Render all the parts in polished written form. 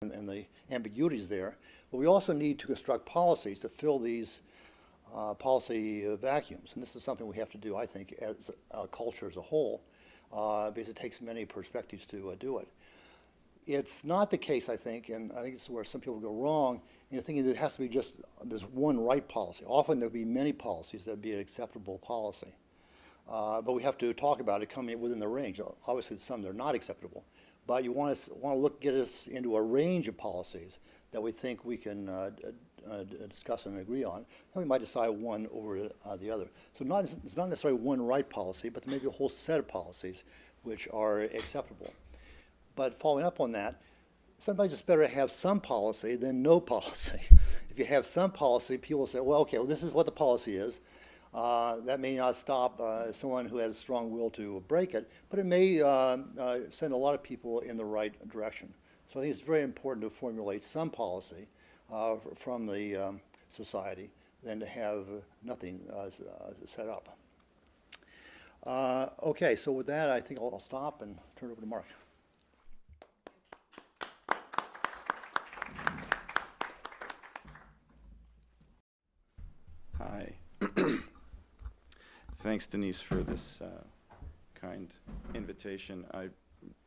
and the ambiguities there. But we also need to construct policies to fill these policy vacuums. And this is something we have to do, I think, as a culture as a whole, because it takes many perspectives to do it. It's not the case, I think, and I think this is where some people go wrong, in thinking that it has to be just, there's one right policy. Often there'll be many policies that would be an acceptable policy. But we have to talk about it coming within the range. Obviously, some that are not acceptable. But you want to get us into a range of policies that we think we can discuss and agree on. Then we might decide one over the other. So it's not necessarily one right policy, but maybe a whole set of policies which are acceptable. But following up on that, sometimes it's better to have some policy than no policy. If you have some policy, people say, well, okay, well, this is what the policy is. That may not stop someone who has a strong will to break it, but it may send a lot of people in the right direction. So I think it's very important to formulate some policy from the society than to have nothing set up. Okay, so with that, I think I'll stop and turn it over to Mark. Hi. Thanks, Denise, for this kind invitation.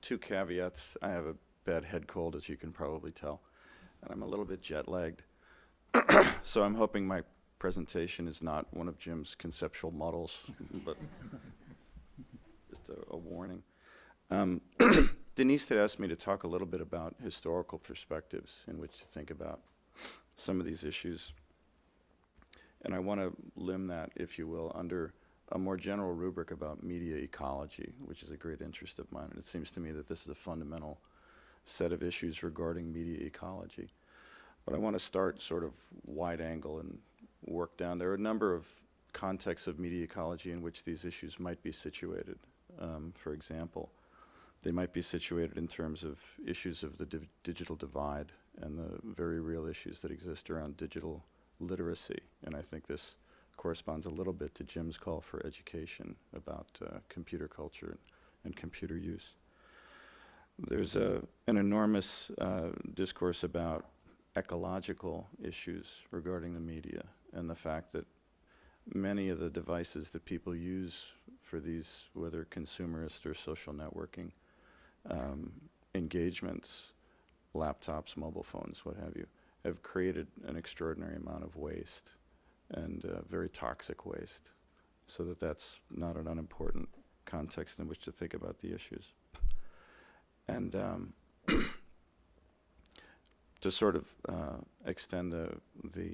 Two caveats. I have a bad head cold, as you can probably tell, and I'm a little bit jet-lagged. So I'm hoping my presentation is not one of Jim's conceptual models, but just a warning. Denise had asked me to talk a little bit about historical perspectives in which to think about some of these issues. And I want to limn that, if you will, under a more general rubric about media ecology, which is a great interest of mine. And it seems to me that this is a fundamental set of issues regarding media ecology. But I want to start sort of wide angle and work down. There are a number of contexts of media ecology in which these issues might be situated. For example, they might be situated in terms of issues of the digital divide and the very real issues that exist around digital literacy. And I think this corresponds a little bit to Jim's call for education about computer culture and computer use. There's an enormous discourse about ecological issues regarding the media and the fact that many of the devices that people use for these, whether consumerist or social networking engagements, laptops, mobile phones, what have you, have created an extraordinary amount of waste and very toxic waste, so that's not an unimportant context in which to think about the issues. And to sort of extend the